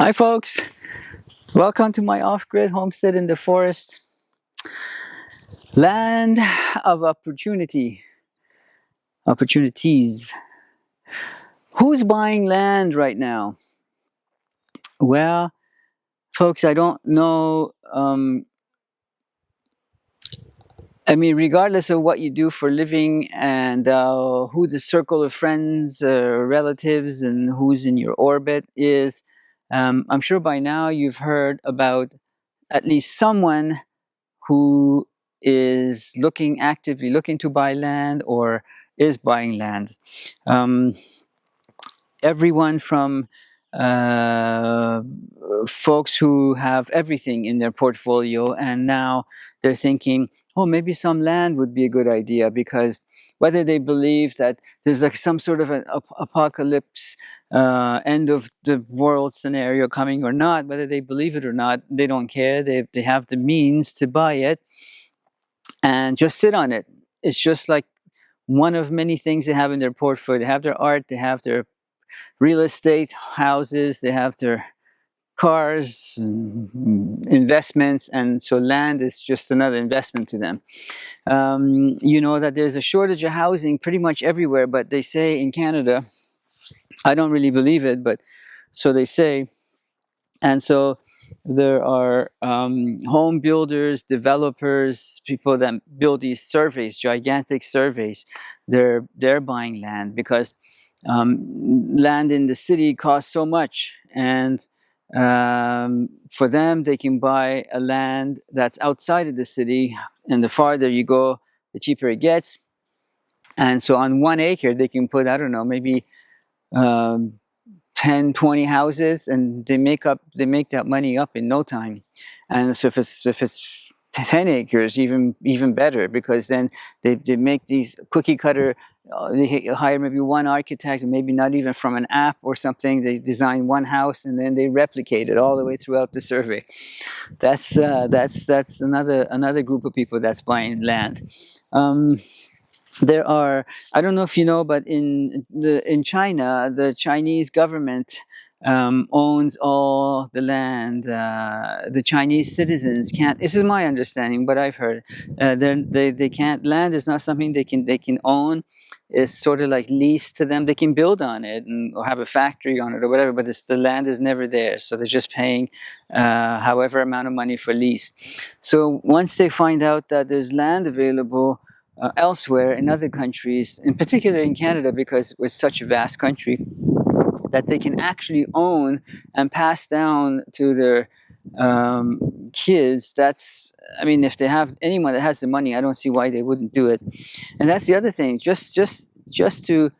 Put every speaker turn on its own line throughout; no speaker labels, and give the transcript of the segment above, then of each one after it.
Hi folks, welcome to my off-grid homestead in the forest. Land of opportunities. Who's buying land right now? Well, folks, I don't know. Regardless of what you do for a living and who the circle of friends, relatives, and who's in your orbit is, I'm sure by now you've heard about at least someone who is actively looking to buy land or is buying land. Everyone from uh, folks who have everything in their portfolio, and now they're thinking, oh, maybe some land would be a good idea, because whether they believe that there's like some sort of an apocalypse, end of the world scenario coming or not, whether they believe it or not, they don't care. They have the means to buy it and just sit on it. It's just like one of many things they have in their portfolio. They have their art, they have their real estate, houses, they have their cars, investments, and so land is just another investment to them. You know that there's a shortage of housing pretty much everywhere, but they say in Canada, I don't really believe it, but so they say. And so there are home builders, developers, people that build these surveys, gigantic surveys. They're buying land because land in the city costs so much, and for them, they can buy a land that's outside of the city, and the farther you go, the cheaper it gets. And so on 1 acre, they can put, I don't know, maybe 10, 20 houses, and they make that money up in no time. And so if it's 10 acres, even better, because then they make these cookie cutter. They hire maybe one architect, maybe not even from an app or something. They design one house and then they replicate it all the way throughout the survey. That's another group of people that's buying land. There are, I don't know if you know, but in China, the Chinese government owns all the land. The Chinese citizens can't. This is my understanding, but I've heard they can't. Land is not something they can own. It's sort of like leased to them. They can build on it or have a factory on it or whatever, but the land is never there. So they're just paying however amount of money for lease. So once they find out that there's land available elsewhere in other countries, in particular in Canada, because it's such a vast country, that they can actually own and pass down to their kids. If they have anyone that has the money, I don't see why they wouldn't do it. And that's the other thing, just to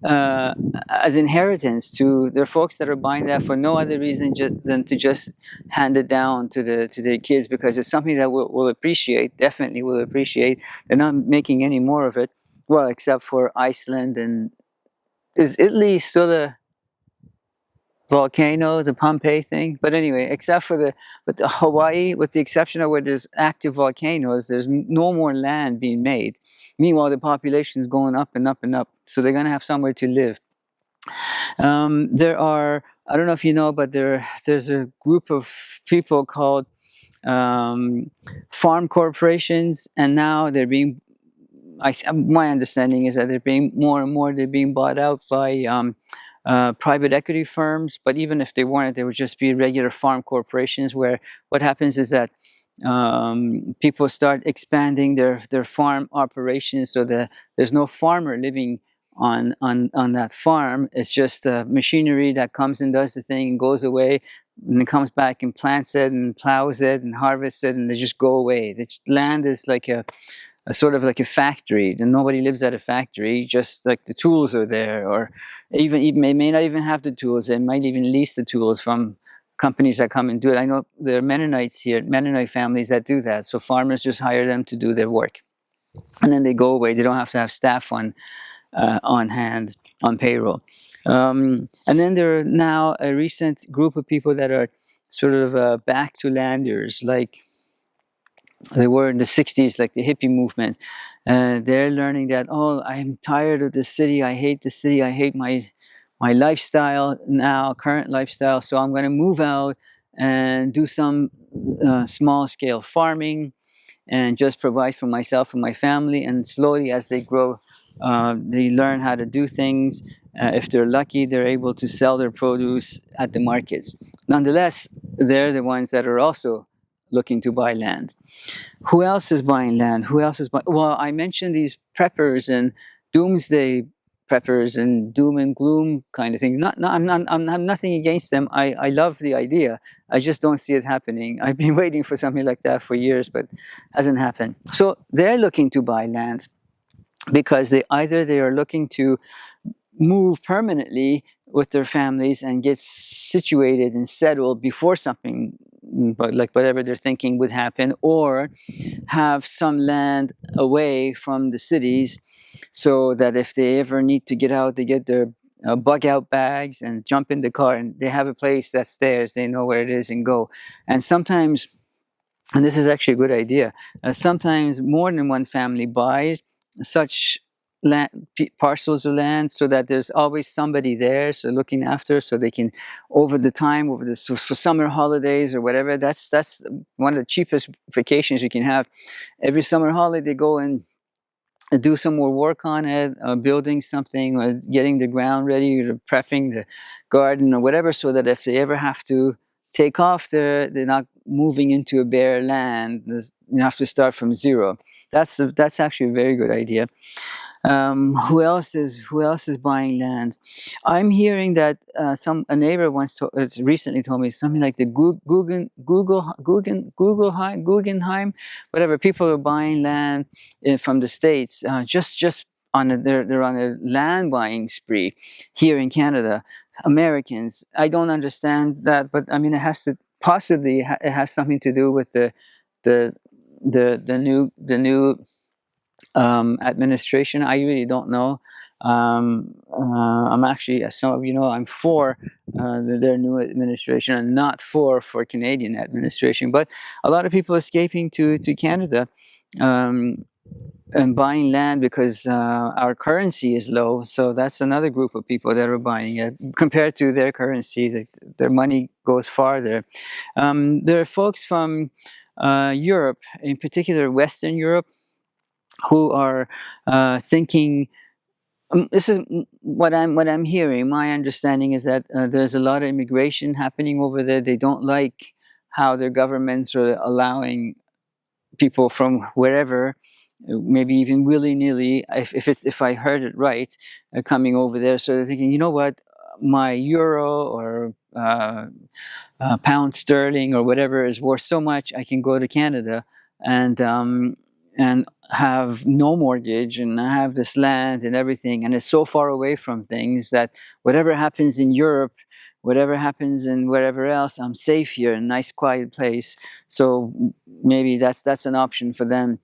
as inheritance to their folks that are buying that for no other reason than to just hand it down to their kids, because it's something that will appreciate, definitely will appreciate. They're not making any more of it, well, except for Iceland. And is Italy still a volcano, the Pompeii thing? But anyway, except for the Hawaii, with the exception of where there's active volcanoes, there's no more land being made. Meanwhile, the population is going up and up and up, so they're going to have somewhere to live. There are, I don't know if you know, but there's a group of people called farm corporations, and now they're being, my understanding is that they're being more and more, they're being bought out by private equity firms. But even if they weren't, they would just be regular farm corporations, where what happens is that people start expanding their farm operations, so that there's no farmer living on that farm. It's just machinery that comes and does the thing and goes away, and it comes back and plants it and plows it and harvests it, and they just go away. The land is like a sort of like a factory, and nobody lives at a factory, just like the tools are there, or even may not even have the tools. They might even lease the tools from companies that come and do it. I know there are Mennonites here, Mennonite families that do that. So farmers just hire them to do their work, and then they go away. They don't have to have staff on hand, on payroll. And then there are now a recent group of people that are sort of back to landers, like they were in the 60s, like the hippie movement. They're learning that, oh, I'm tired of the city. I hate the city. I hate my my lifestyle now, current lifestyle. So I'm going to move out and do some small scale farming and just provide for myself and my family. And slowly, as they grow, they learn how to do things. If they're lucky, they're able to sell their produce at the markets. Nonetheless, they're the ones that are also looking to buy land. Who else is buying land? Who else is buying? Well, I mentioned these preppers and doomsday preppers and doom and gloom kind of thing. I'm nothing against them. I love the idea. I just don't see it happening. I've been waiting for something like that for years, but hasn't happened. So they're looking to buy land because they are looking to move permanently with their families and get situated and settled before something, but like whatever they're thinking would happen, or have some land away from the cities so that if they ever need to get out, they get their bug out bags and jump in the car and they have a place that's theirs. They know where it is and go. And sometimes, and this is actually a good idea, sometimes more than one family buys such land, parcels of land, so that there's always somebody there, so looking after, so they can, over for summer holidays or whatever. That's one of the cheapest vacations you can have. Every summer holiday, they go and do some more work on it, building something or getting the ground ready or prepping the garden or whatever, so that if they ever have to take off, they're not moving into a bare land. You have to start from zero. That's actually a very good idea. Who else is buying land? I'm hearing that a neighbor recently told me something like the Guggenheim, whatever. People are buying land from the States, just they're on a land buying spree here in Canada. Americans, I don't understand that, but I mean, it has to possibly it has something to do with the new administration. I really don't know. I'm actually, as some of you know, I'm for their new administration and not for Canadian administration. But a lot of people escaping to Canada and buying land because our currency is low. So that's another group of people that are buying it compared to their currency. Their money goes farther. There are folks from Europe, in particular Western Europe, who are thinking. This is what I'm hearing. My understanding is that there's a lot of immigration happening over there. They don't like how their governments are allowing people from wherever, maybe even willy-nilly, if I heard it right, coming over there. So they're thinking, you know what, my euro or pound sterling or whatever is worth so much, I can go to Canada and have no mortgage and have this land and everything, and it's so far away from things that whatever happens in Europe, whatever happens in wherever else, I'm safe here, a nice quiet place. So maybe that's an option for them.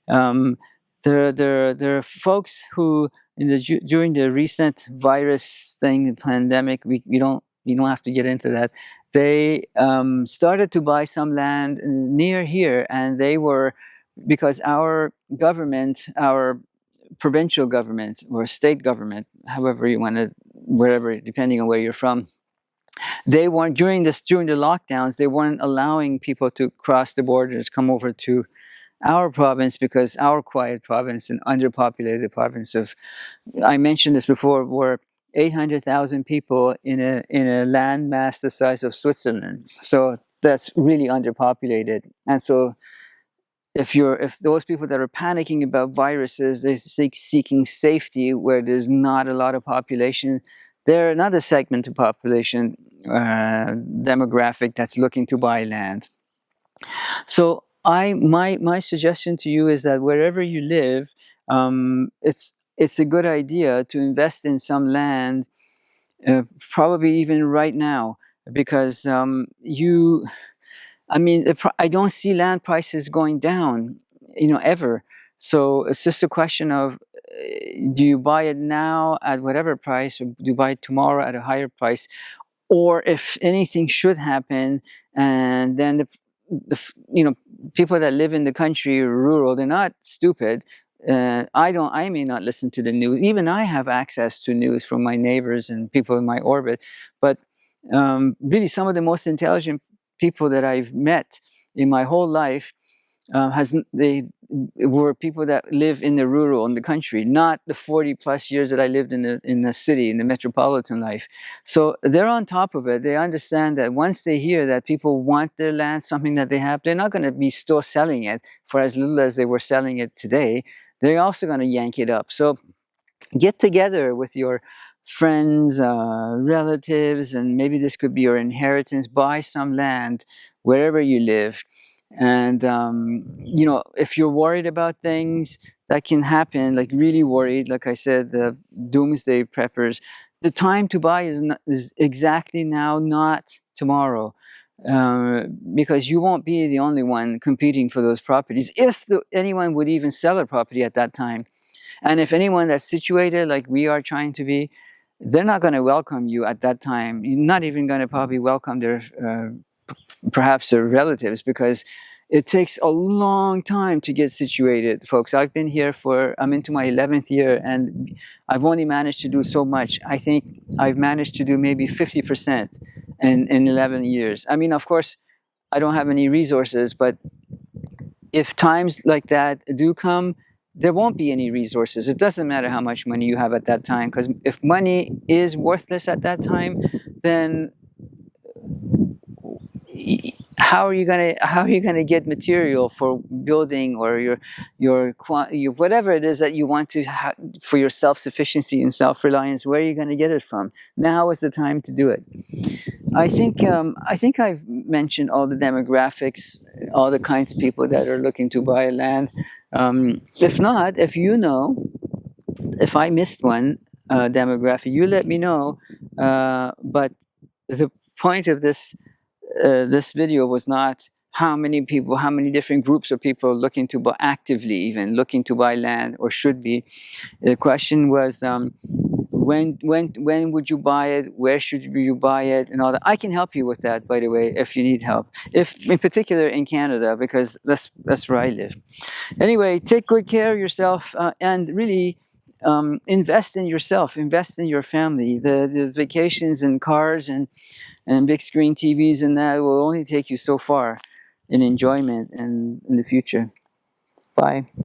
There are folks who during the recent virus thing, the pandemic, you don't have to get into that. They started to buy some land near here, and they were, because our government, our provincial government or state government, however you want to, wherever, depending on where you're from, they weren't during the lockdowns. They weren't allowing people to cross the borders, come over to our province, because our quiet province and underpopulated province of, I mentioned this before, were 800,000 people in a land mass the size of Switzerland. So that's really underpopulated, and so. If those people that are panicking about viruses, they're seeking safety where there's not a lot of population, they're another segment of population demographic that's looking to buy land. So my suggestion to you is that wherever you live, it's a good idea to invest in some land, probably even right now, because I don't see land prices going down, ever. So it's just a question of, do you buy it now at whatever price, or do you buy it tomorrow at a higher price? Or if anything should happen, and then the people that live in the country, rural, they're not stupid. I may not listen to the news. Even I have access to news from my neighbors and people in my orbit. But really, some of the most intelligent people that I've met in my whole life they were people that live in the country, not the 40 plus years that I lived in the city, in the metropolitan life. So they're on top of it. They understand that once they hear that people want their land, something that they have, they're not going to be still selling it for as little as they were selling it today. They're also going to yank it up. So get together with your friends, relatives, and maybe this could be your inheritance. Buy some land wherever you live. And, if you're worried about things that can happen, like really worried, like I said, the doomsday preppers, the time to buy is exactly now, not tomorrow. Because you won't be the only one competing for those properties, if anyone would even sell a property at that time. And if anyone that's situated like we are trying to be, they're not going to welcome you at that time. You're not even going to probably welcome perhaps their relatives, because it takes a long time to get situated, folks. I'm into my 11th year, and I've only managed to do so much. I think I've managed to do maybe 50% in 11 years. I mean, of course, I don't have any resources, but if times like that do come, there won't be any resources. It doesn't matter how much money you have at that time, because if money is worthless at that time, then how are you gonna get material for building, or your whatever it is that you want to have for your self-sufficiency and self-reliance? Where are you going to get it from? Now is the time to do it. I think I've mentioned all the demographics, all the kinds of people that are looking to buy land. If not, if I missed one demographic, you let me know. But the point of this video was not how many different groups of people actively even looking to buy land, or should be. The question was, when would you buy it? Where should you buy it? And all that. I can help you with that, by the way, if you need help. If in particular in Canada, because that's where I live. Anyway, take good care of yourself, and really invest in yourself, invest in your family. The vacations and cars and big screen TVs and that will only take you so far in enjoyment and in the future. Bye.